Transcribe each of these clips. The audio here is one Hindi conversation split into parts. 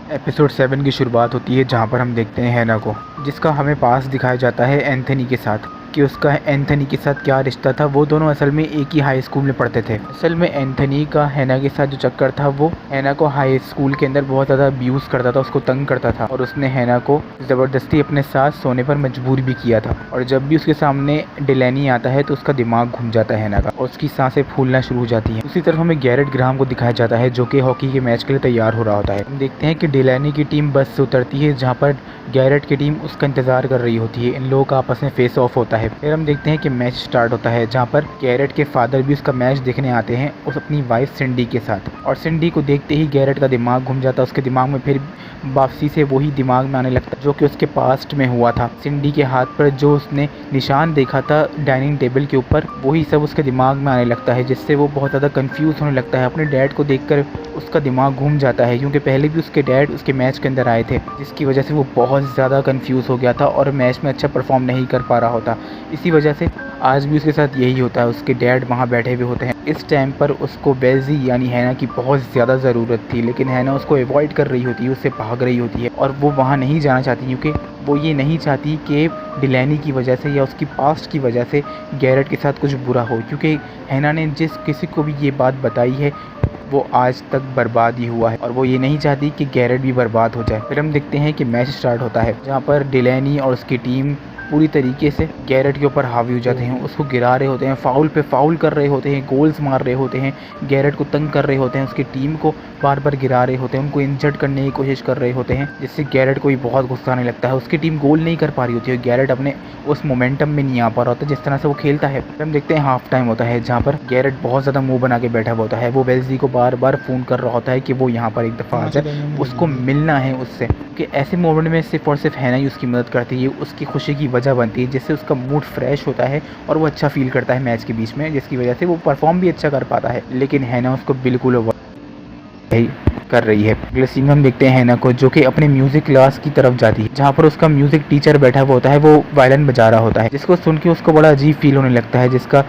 एपिसोड 7 की शुरुआत होती है जहाँ पर हम देखते हैं हैना को, जिसका हमें पास दिखाया जाता है एंथनी के साथ कि उसका एंथनी के साथ क्या रिश्ता था। वो दोनों असल में एक ही हाई स्कूल में पढ़ते थे। असल में एंथनी का हैना के साथ जो चक्कर था, वो हैना को हाई स्कूल के अंदर बहुत ज़्यादा अब्यूज़ करता था, उसको तंग करता था और उसने हैना को ज़बरदस्ती अपने साथ सोने पर मजबूर भी किया था। और जब भी उसके सामने डिलैनी आता है तो उसका दिमाग घूम जाता है हैना का और उसकी सांसें फूलना शुरू हो जाती हैं। दूसरी तरफ हमें गैरेट ग्राहम को दिखाया जाता है जो कि हॉकी के मैच के लिए तैयार हो रहा होता है। हम देखते हैं कि डिलैनी की टीम बस से उतरती है जहाँ पर गैरेट की टीम उसका इंतजार कर रही होती है। इन लोगों का आपस में फेस ऑफ होता है। फिर हम देखते हैं कि मैच स्टार्ट होता है जहाँ पर गैरेट के फादर भी उसका मैच देखने आते हैं उस अपनी वाइफ सिंडी के साथ। और सिंडी को देखते ही गैरेट का दिमाग घूम जाता है। उसके दिमाग में फिर वापसी से वही दिमाग में आने लगता है जो कि उसके पास्ट में हुआ था। सिंडी के हाथ पर जो उसने निशान देखा था डाइनिंग टेबल के ऊपर, वही सब उसके दिमाग में आने लगता है, जिससे वो बहुत ज़्यादा कंफ्यूज होने लगता है। अपने डैड को देखकर उसका दिमाग घूम जाता है क्योंकि पहले भी उसके डैड उसके मैच के अंदर आए थे, जिसकी वजह से वो बहुत ज़्यादा कंफ्यूज हो गया था और मैच में अच्छा परफॉर्म नहीं कर पा रहा होता। इसी वजह से आज भी उसके साथ यही होता है। उसके डैड वहाँ बैठे हुए होते हैं। इस टाइम पर उसको बेल्जी यानी हैना की बहुत ज़्यादा ज़रूरत थी, लेकिन हैना उसको अवॉइड कर रही होती है, उससे भाग रही होती है और वो वहाँ नहीं जाना चाहती क्योंकि वो ये नहीं चाहती कि डिलैनी की वजह से या उसकी पास्ट की वजह से गैरेट के साथ कुछ बुरा हो। क्योंकि हैना ने जिस किसी को भी ये बात बताई है वो आज तक बर्बाद ही हुआ है और वो ये नहीं चाहती कि गैरेट भी बर्बाद हो जाए। फिर हम देखते हैं कि मैच स्टार्ट होता है जहाँ पर डिलैनी और उसकी टीम पूरी तरीके से गैरेट के ऊपर हावी हो जाते हैं, उसको गिरा रहे होते हैं, फाउल पे फाउल कर रहे होते हैं, गोल्स मार रहे होते हैं, गैरेट को तंग कर रहे होते हैं, उसकी टीम को बार बार गिरा रहे होते हैं, उनको इंजर्ड करने की कोशिश कर रहे होते हैं, जिससे गैरेट को भी बहुत गुस्सा आने लगता है। उसकी टीम गोल नहीं कर पा रही होती है, गैरेट अपने उस मोमेंटम में नहीं आ पा रहा होता जिस तरह से वो खेलता है। हम देखते हैं हाफ टाइम होता है जहाँ पर गैरेट बहुत ज़्यादा मुँह बना के बैठा होता है। वो वेल्जी को बार बार फ़ोन कर रहा होता है कि वो यहाँ पर एक दफ़ा आ जाए, उसको मिलना है उससे। कि ऐसे मोमेंट में सिर्फ और सिर्फ हैना ही उसकी मदद करती है, उसकी खुशी की वजह बनती है, जिससे उसका मूड फ्रेश होता है और वो अच्छा फील करता है मैच के बीच में, जिसकी वजह से वो परफॉर्म भी अच्छा कर पाता है। लेकिन हैना उसको बिल्कुल अवॉइड कर रही है। अगले सीन में हम देखते हैं हैना को जो कि अपने म्यूजिक क्लास की तरफ जाती है जहाँ पर उसका म्यूजिक टीचर बैठा हुआ होता है, वो वायलिन बजा रहा होता है, जिसको सुन के उसको बड़ा अजीब फील होने लगता है। जिसका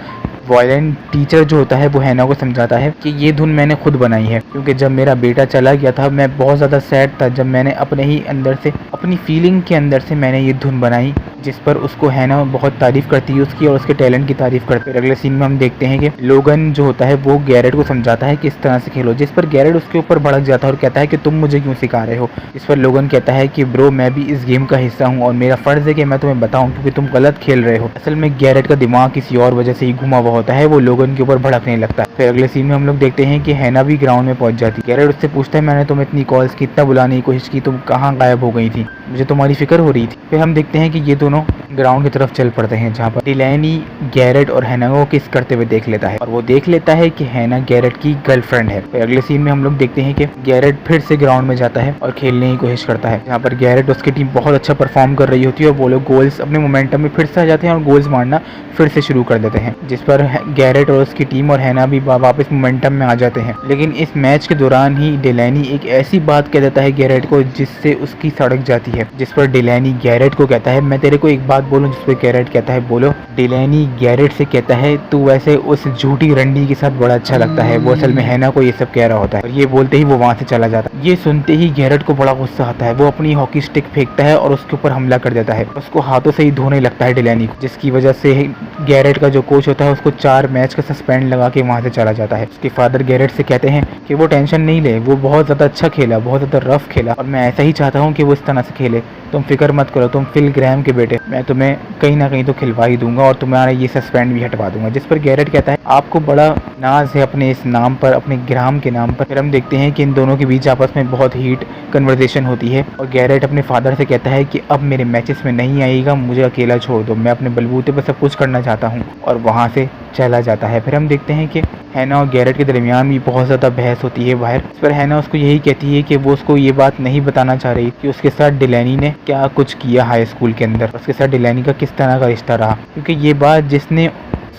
वायलिन टीचर जो होता है वो हैना को समझाता है कि ये धुन मैंने खुद बनाई है क्योंकि जब मेरा बेटा चला गया था मैं बहुत ज़्यादा सैड था, जब मैंने अपने ही अंदर से अपनी फीलिंग के अंदर से मैंने ये धुन बनाई, जिस पर उसको हैना बहुत तारीफ़ करती है उसकी और उसके टैलेंट की तारीफ़ करती है। अगले सीन में हम देखते हैं कि लोगन जो होता है वो गैरेट को समझाता है कि इस तरह से खेलो, जिस पर गैरेट उसके ऊपर भड़क जाता है और कहता है कि तुम मुझे क्यों सिखा रहे हो। इस पर लोगन कहता है कि ब्रो मैं भी इस गेम का हिस्सा हूँ और मेरा फ़र्ज़ है कि मैं तुम्हें बताऊँ क्योंकि तुम गलत खेल रहे हो। असल में गैरेट का दिमाग किसी और वजह से ही घुमा हुआ होता है, वो लोगन के ऊपर भड़कने लगता है। फिर अगले सीन में हम लोग देखते हैं कि हैना भी ग्राउंड में पहुंच जाती है। गैरेट उससे पूछता है मैंने तुम्हें इतनी कॉल्स की, इतना बुलाने की कोशिश की, तुम कहाँ गायब हो गई थी, मुझे तुम्हारी फिक्र हो रही थी। फिर हम देखते हैं कि ये दोनों ग्राउंड की तरफ चल पड़ते हैं जहाँ पर डिलैनी गैरेट और हैना को किस करते हुए देख लेता है और वो देख लेता है कि हैना गैरेट की गर्लफ्रेंड है। फिर अगले सीन में हम लोग देखते हैं कि गैरेट फिर से ग्राउंड में जाता है और खेलने की कोशिश करता है जहाँ पर गैरेट उसकी टीम बहुत अच्छा परफॉर्म कर रही होती है और वो लोग गोल्स अपने मोमेंटम में फिर से आ जाते हैं और गोल्स मारना फिर से शुरू कर देते हैं, जिस पर गैरेट और उसकी टीम और हैना भी वापस मोमेंटम में आ जाते हैं। लेकिन इस मैच के दौरान ही डिलैनी एक ऐसी बात कह देता है गैरेट को जिससे उसकी सड़क जाती है, जिस पर डिलैनी गैरेट को कहता है मैं तेरे को एक बात बोलूं, जिस पर गैरेट कहता है बोलो। डिलैनी गैरेट से कहता है तू वैसे उस झूठी रंडी के साथ बड़ा अच्छा लगता है। वो असल में हैना को ये सब कह रहा होता है और ये बोलते ही वो वहाँ से चला जाता है। ये सुनते ही गैरेट को बड़ा गुस्सा आता है, वो अपनी हॉकी स्टिक फेंकता है और उसके ऊपर हमला कर देता है। उसको हाथों से ही धोने लगता है डिलैनी को, जिसकी वजह से गैरेट का जो कोच होता है उसको 4 मैच का सस्पेंड लगा के वहाँ से चला जाता है। उसके फादर गैरेट से कहते हैं कि वो टेंशन नहीं ले, वो बहुत ज़्यादा अच्छा खेला, बहुत ज़्यादा रफ खेला और मैं ऐसा ही चाहता हूँ कि वो इस तरह से खेले। तुम फिक्र मत करो, तुम फिल ग्राहम के बेटे, मैं तुम्हें कहीं ना कहीं तो खिलवा ही दूंगा और तुम्हारा ये सस्पेंड भी हटवा दूंगा। जिस पर गैरेट कहता है आपको बड़ा नाज है अपने इस नाम पर, अपने ग्राहम के नाम पर। फिर हम देखते हैं कि इन दोनों के बीच आपस में बहुत हीट कन्वर्सेशन होती है और गैरेट अपने फादर से कहता है कि अब मेरे मैचेस में नहीं आएगा, मुझे अकेला छोड़ दो, मैं अपने बलबूते पर सब कुछ करना चाहता हूँ और वहाँ से चला जाता है। फिर हम देखते हैं कि हैना और गैरेट के दरमियान भी बहुत ज़्यादा बहस होती है बाहर। इस पर हैना उसको यही कहती है कि वो उसको ये बात नहीं बताना चाह रही कि उसके साथ डिलैनी ने क्या कुछ किया हाई स्कूल के अंदर, उसके साथ डिलैनी का किस तरह का रिश्ता रहा, क्योंकि ये बात जिसने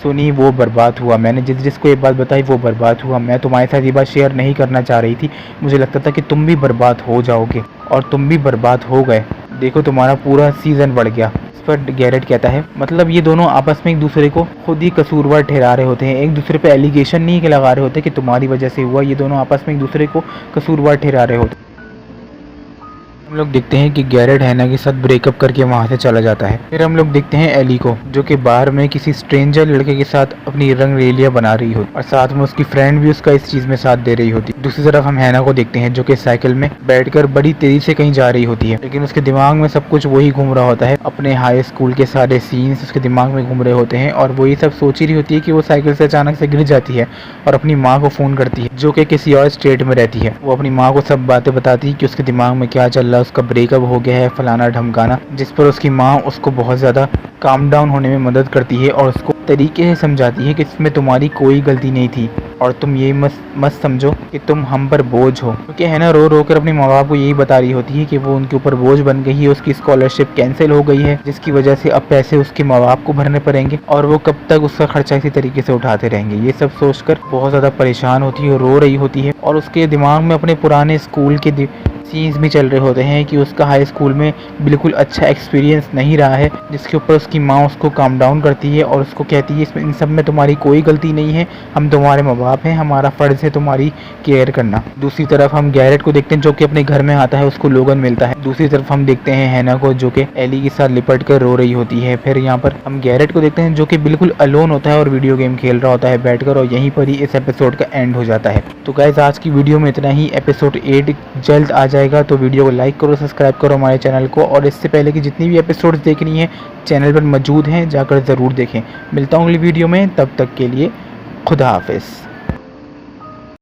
सुनी वो बर्बाद हुआ, मैंने जिसको ये बात बताई वो बर्बाद हुआ। मैं तुम्हारे साथ ये बात शेयर नहीं करना चाह रही थी, मुझे लगता था कि तुम भी बर्बाद हो जाओगे और तुम भी बर्बाद हो गए, देखो तुम्हारा पूरा सीज़न बढ़ गया। इस पर गैरेट कहता है मतलब ये दोनों आपस में एक दूसरे को खुद ही कसूरवार ठहरा रहे होते हैं, एक दूसरे पे एलिगेशन नहीं लगा रहे होते कि तुम्हारी वजह से हुआ, ये दोनों आपस में एक दूसरे को कसूरवार ठहरा रहे होते हैं। हम लोग देखते हैं कि गैरेट हैना के साथ ब्रेकअप करके वहाँ से चला जाता है। फिर हम लोग देखते हैं एली को, जो कि बार में किसी स्ट्रेंजर लड़के के साथ अपनी रंग रेलियां बना रही होती और साथ में उसकी फ्रेंड भी उसका इस चीज में साथ दे रही होती। दूसरी तरफ हम हैना को देखते हैं जो कि साइकिल में बैठकर बड़ी तेजी से कहीं जा रही होती है, लेकिन उसके दिमाग में सब कुछ वही घूम रहा होता है। अपने हाई स्कूल के सारे सीन्स उसके दिमाग में घूम रहे होते हैं और वो ये सब सोच ही रही होती है कि वो साइकिल से अचानक से गिर जाती है और अपनी माँ को फोन करती है, जो कि किसी और स्टेट में रहती है। वो अपनी माँ को सब बातें बताती है कि उसके दिमाग में क्या चल रहा है, उसका ब्रेकअप हो गया है, फलाना ढमकाना, जिस पर उसकी माँ उसको बहुत ज़्यादा काम डाउन होने में मदद करती है और उसको तरीके से समझाती है कि इसमें तुम्हारी कोई गलती नहीं थी और तुम ये मत समझो कि तुम हम पर बोझ हो, क्योंकि है ना, रो रो कर अपने माँ बाप को यही बता रही होती है कि वो उनके ऊपर बोझ बन गई है, उसकी स्कॉलरशिप कैंसिल हो गई है, जिसकी वजह से अब पैसे उसके माँ बाप को भरने पड़ेंगे और वो कब तक उसका खर्चा इसी तरीके से उठाते रहेंगे। ये सब सोचकर बहुत ज़्यादा परेशान होती है और रो रही होती है और उसके दिमाग में अपने पुराने स्कूल के सीन्स भी चल रहे होते हैं कि उसका हाई स्कूल में बिल्कुल अच्छा एक्सपीरियंस नहीं रहा है, जिसके ऊपर उसकी माँ उसको काम डाउन करती है और उसको कहती है इसमें इन सब में तुम्हारी कोई गलती नहीं है, हम तुम्हारे माँ बाप हैं, हमारा फ़र्ज़ है तुम्हारी केयर करना। दूसरी तरफ हम गैरेट को देखते हैं जो कि अपने घर में आता है, उसको लोगन मिलता है। दूसरी तरफ हम देखते हैं हैना को जो कि एली के साथ लिपट कर रो रही होती है। फिर यहाँ पर हम गैरेट को देखते हैं जो कि बिल्कुल अलोन होता है और वीडियो गेम खेल रहा होता है बैठकर, और यहीं पर ही इस एपिसोड का एंड हो जाता है। तो गाइस आज की वीडियो में इतना ही। एपिसोड 8 जल्द आ जाएगा, तो वीडियो को लाइक करो, सब्सक्राइब करो हमारे चैनल को, और इससे पहले कि जितनी भी एपिसोड्स देखनी है चैनल पर मौजूद हैं, जाकर ज़रूर देखें। मिलता हूँ अगली वीडियो में, तब तक के लिए खुदा हाफिज़।